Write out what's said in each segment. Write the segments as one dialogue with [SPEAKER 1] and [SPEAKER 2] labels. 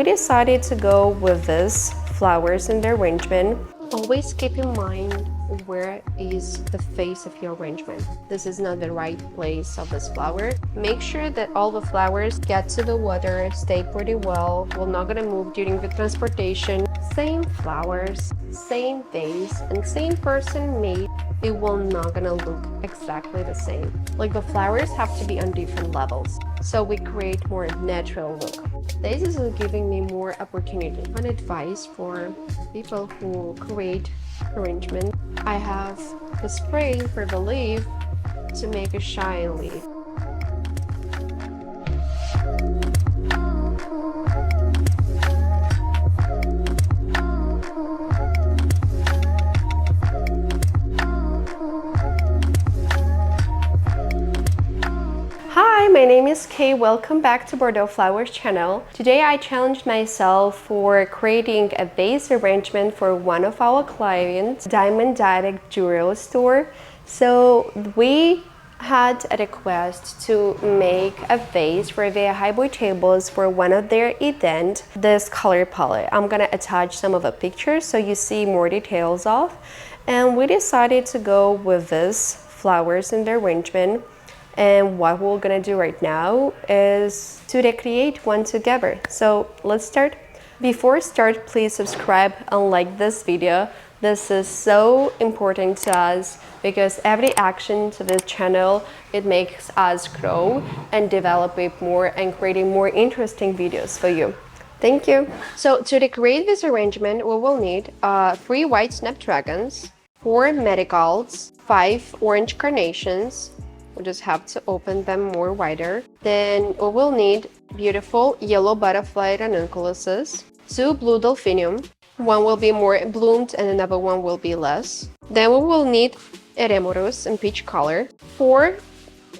[SPEAKER 1] We decided to go with this flowers in the arrangement. Always keep in mind where is the face of your arrangement. This is not the right place of this flower. Make sure that all the flowers get to the water, stay pretty well. We're not gonna move during the transportation. Same flowers, same vase, and same person made, it will not gonna look exactly the same. Like the flowers have to be on different levels, so we create more natural look. This is giving me more opportunity. One advice for people who create arrangement, I have the spray for the leaf to make a shine leaf. Hi, my name is Kay. Welcome back to Bordo Flowers channel. Today I challenged myself for creating a vase arrangement for one of our clients, Diamond Direct Jewelry Store. So we had a request to make a vase for their hybrid tables for one of their events. This color palette, I'm gonna attach some of the pictures so you see more details of. And we decided to go with this flowers in the arrangement. And what we're gonna do right now is to recreate one together. So let's start. Before start, please subscribe and like this video. This is so important to us because every action to this channel, it makes us grow and develop it more and creating more interesting videos for you. Thank you. So to recreate this arrangement, we will need 3 white snapdragons, 4 marigolds, 5 orange carnations. We just have to open them more wider. Then we will need beautiful yellow butterfly ranunculuses, 2 blue delphinium. One will be more bloomed and another one will be less. Then we will need eremurus in peach color, 4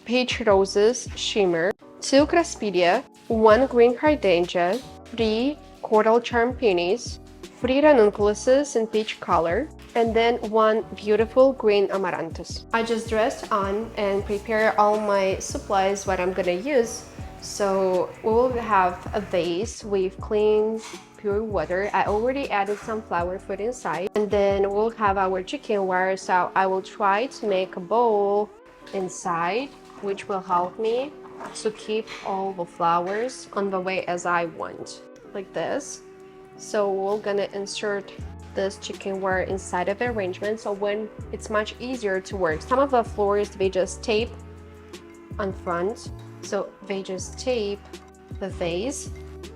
[SPEAKER 1] peach roses shimmer, 2 craspedia, 1 green hydrangea, 3 coral charm peonies, 3 ranunculuses in peach color, and then 1 beautiful green amaranthus. I just dressed on and prepare all my supplies, what I'm gonna use. So we will have a vase with clean, pure water. I already added some flower food inside. And then we'll have our chicken wire. So I will try to make a bowl inside, which will help me to keep all the flowers on the way as I want, like this. So we're gonna insert this chicken wire inside of the arrangement, so when it's much easier to work. Some of the florists, they just tape on front, so they just tape the vase.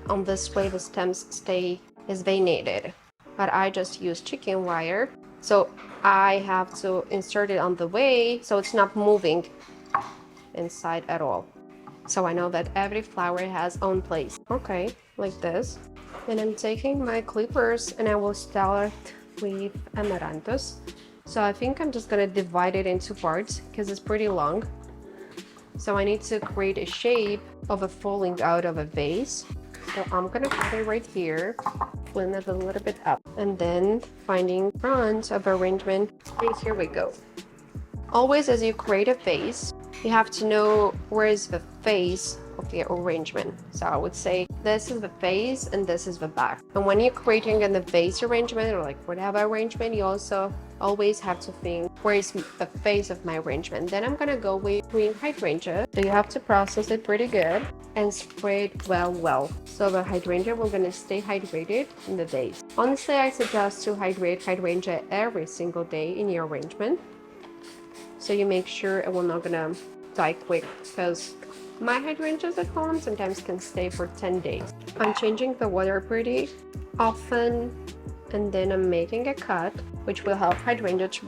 [SPEAKER 1] On this way the stems stay as they needed, but I just use chicken wire, so I have to insert it on the way so it's not moving inside at all. So I know that every flower has own place. Okay, like this. And I'm taking my clippers and I will start with amaranthus. So I think I'm just gonna divide it into parts because it's pretty long. So I need to create a shape of a falling out of a vase. So I'm gonna put it right here, clean it a little bit up, and then finding front of arrangement. And here we go. Always as you create a vase, you have to know where is the face of the arrangement. So I would say this is the face and this is the back. And when you're creating in the vase arrangement or like whatever arrangement, you also always have to think where is the face of my arrangement. Then I'm gonna go with green hydrangea. So you have to process it pretty good and spray it well. So the hydrangea will gonna stay hydrated in the vase. Honestly, I suggest to hydrate hydrangea every single day in your arrangement, so you make sure it will not gonna die quick, because my hydrangeas at home sometimes can stay for 10 days. I'm changing the water pretty often, and then I'm making a cut, which will help hydrangea to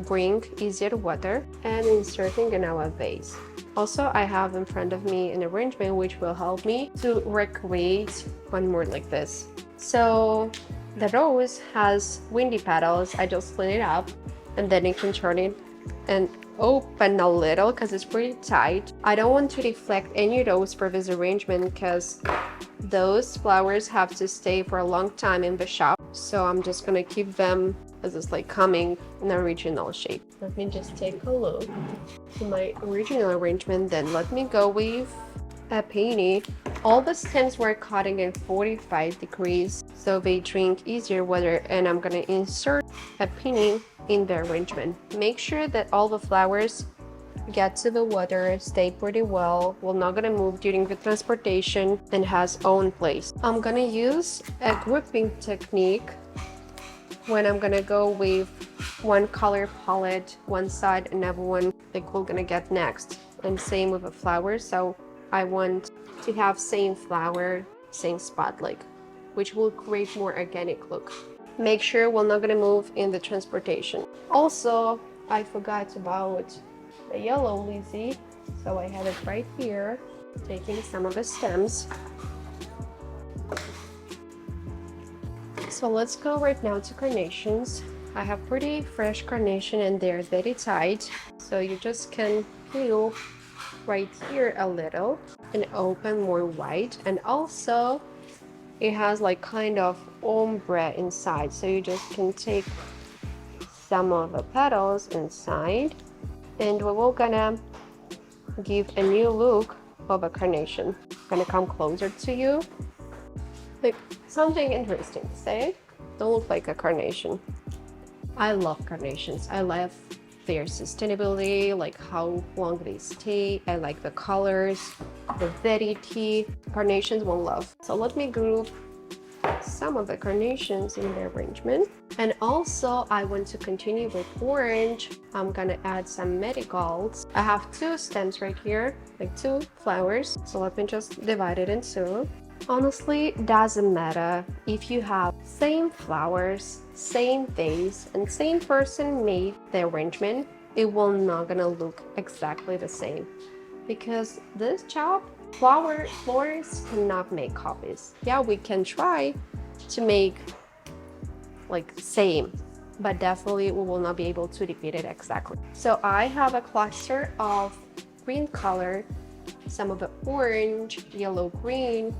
[SPEAKER 1] bring easier water, and inserting in our vase. Also, I have in front of me an arrangement which will help me to recreate one more like this. So the rose has windy petals. I just clean it up, and then you can turn it and open a little because it's pretty tight. I don't want to reflect any rose for this arrangement because those flowers have to stay for a long time in the shop. So I'm just gonna keep them as it's like coming in the original shape. Let me just take a look to my original arrangement. Then let me go with a peony. All the stems were cutting at 45 degrees, so they drink easier water, and I'm gonna insert a peony in the arrangement. Make sure that all the flowers get to the water, stay pretty well, we're not gonna move during the transportation, and has own place. I'm gonna use a grouping technique when I'm gonna go with one color palette one side, another one like we're gonna get next, and same with the flowers. So I want to have same flower, same spot, like, which will create more organic look. Make sure we're not gonna move in the transportation. Also, I forgot about the yellow lizzie, so I have it right here, taking some of the stems. So let's go right now to carnations. I have pretty fresh carnation and they're very tight, so you just can peel right here a little and open more wide. And also it has like kind of ombre inside, so you just can take some of the petals inside, and we're gonna give a new look of a carnation. I'm gonna come closer to you, like something interesting. Say, don't look like a carnation. I love carnations. I love their sustainability, like how long they stay. I like the colors, the variety. Carnations won't love. So let me group some of the carnations in the arrangement. And also I want to continue with orange. I'm gonna add some marigolds. I have two stems right here, like two flowers. So let me just divide it in two. Honestly, doesn't matter if you have same flowers, same vase, and same person made the arrangement, it will not gonna look exactly the same, because this job, florists cannot make copies. Yeah, we can try to make like same, but definitely we will not be able to repeat it exactly. So I have a cluster of green color, some of the orange, yellow, green.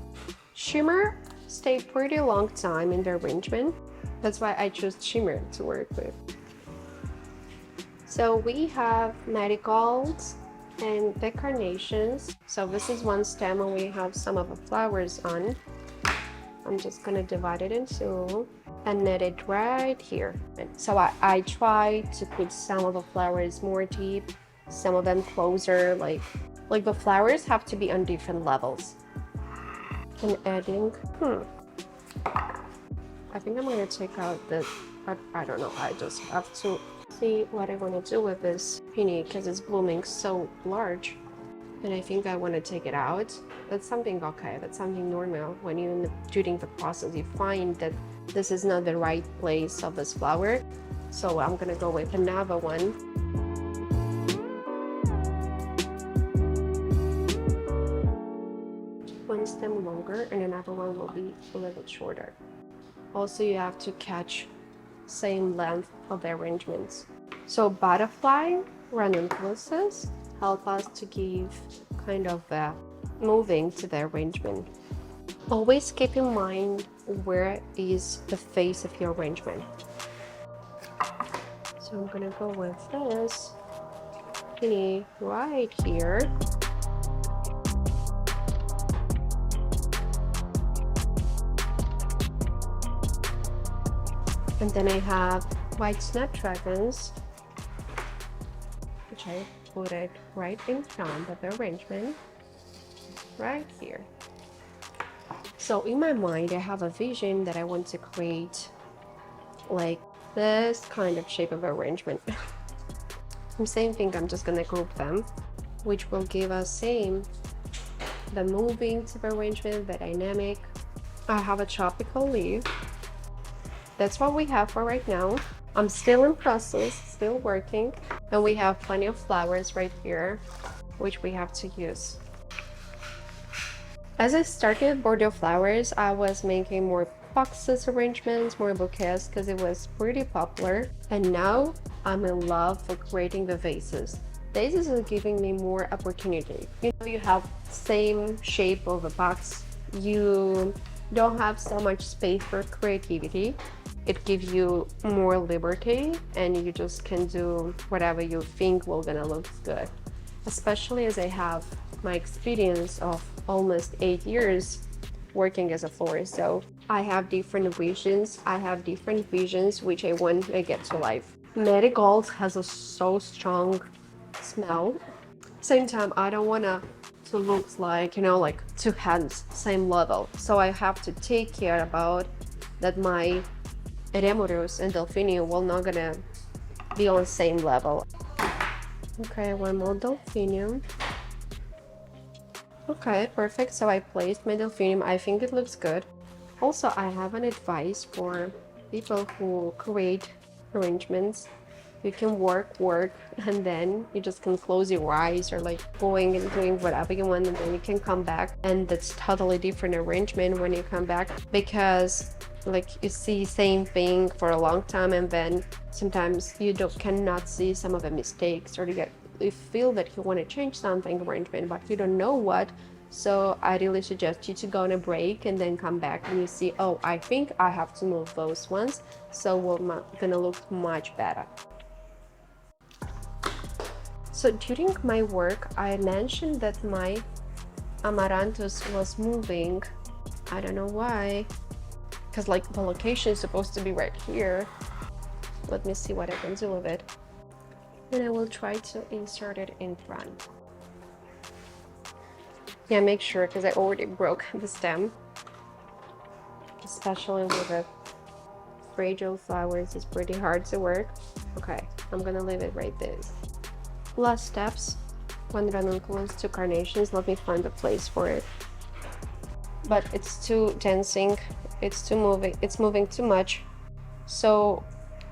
[SPEAKER 1] Shimmer stay pretty long time in the arrangement. That's why I chose shimmer to work with. So we have marigolds and the carnations. So this is one stem and we have some of the flowers on. I'm just gonna divide it in two and knit it right here. So I try to put some of the flowers more deep, some of them closer, like the flowers have to be on different levels. And adding, I think I'm gonna take out this, but I don't know, I just have to see what I want to do with this peony because it's blooming so large, and I think I want to take it out. That's something okay, that's something normal. When you during the process you find that this is not the right place of this flower, so I'm gonna go with another one. One stem longer and another one will be a little shorter. Also, you have to catch same length of the arrangements. So butterfly ranunculuses help us to give kind of a moving to the arrangement. Always keep in mind where is the face of your arrangement. So I'm gonna go with this peony right here. And then I have white snapdragons, which I put it right in front of the arrangement, right here. So in my mind, I have a vision that I want to create like this kind of shape of arrangement. Same thing, I'm just gonna group them, which will give us the moving to the arrangement, the dynamic. I have a tropical leaf. That's what we have for right now. I'm still in process, still working, and we have plenty of flowers right here, which we have to use. As I started Bordo Flowers, I was making more boxes arrangements, more bouquets, because it was pretty popular. And now I'm in love with creating the vases. Vases are giving me more opportunity. You know, you have same shape of a box. You don't have so much space for creativity. It gives you more liberty and you just can do whatever you think will gonna look good. Especially as I have my experience of almost 8 years working as a florist, so I have different visions. Which I want to get to life. Marigolds has a so strong smell. Same time, I don't want to look like, you know, like two hands, same level. So I have to take care about that my eremurus and delphinium will not gonna be on same level. Okay, one more delphinium. Okay, perfect. So I placed my delphinium. I think it looks good. Also, I have an advice for people who create arrangements. You can work, and then you just can close your eyes or like going and doing whatever you want, and then you can come back, and that's totally different arrangement when you come back, because like you see same thing for a long time, and then sometimes you cannot see some of the mistakes, or you feel that you want to change something arrangement, but you don't know what. So I really suggest you to go on a break and then come back and you see, oh, I think I have to move those ones, so we're gonna look much better. So during my work, I mentioned that my amaranthus was moving. I don't know why, because like the location is supposed to be right here. Let me see what I can do with it. And I will try to insert it in front. Yeah, make sure, because I already broke the stem. Especially with the fragile flowers, it's pretty hard to work. Okay, I'm gonna leave it right there. Last steps, 1 ranunculus, 2 carnations. Let me find a place for it. But it's too dancing, it's moving too much. So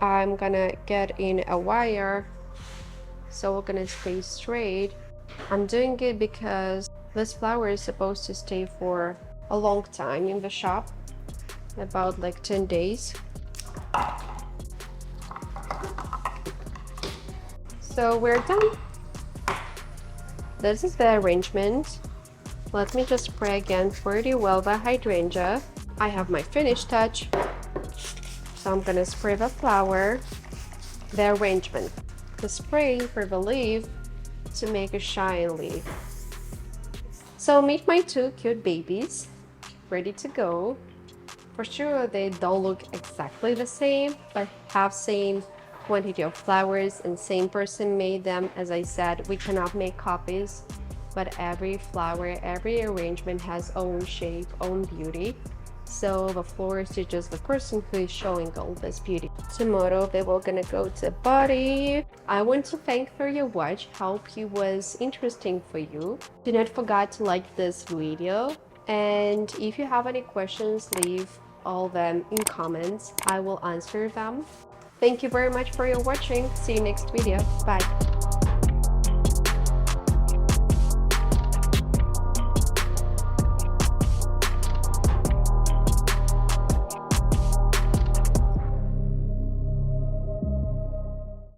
[SPEAKER 1] I'm gonna get in a wire, so we're gonna stay straight. I'm doing it because this flower is supposed to stay for a long time in the shop, about like 10 days. So we're done. This is the arrangement. Let me just spray again for the Welva hydrangea. I have my finish touch. So I'm gonna spray the flower, the arrangement, the spray for the leaf to make a shine leaf. So meet my 2 cute babies, ready to go. For sure they don't look exactly the same, but have same quantity of flowers and same person made them. As I said, we cannot make copies, but every flower, every arrangement has own shape, own beauty. So the florist is just the person who is showing all this beauty. Tomorrow they will gonna go to body. I want to thank for your watch. Hope it was interesting for you. Do not forget to like this video, and if you have any questions, leave all them in comments. I will answer them. Thank you very much for your watching. See you next video. Bye.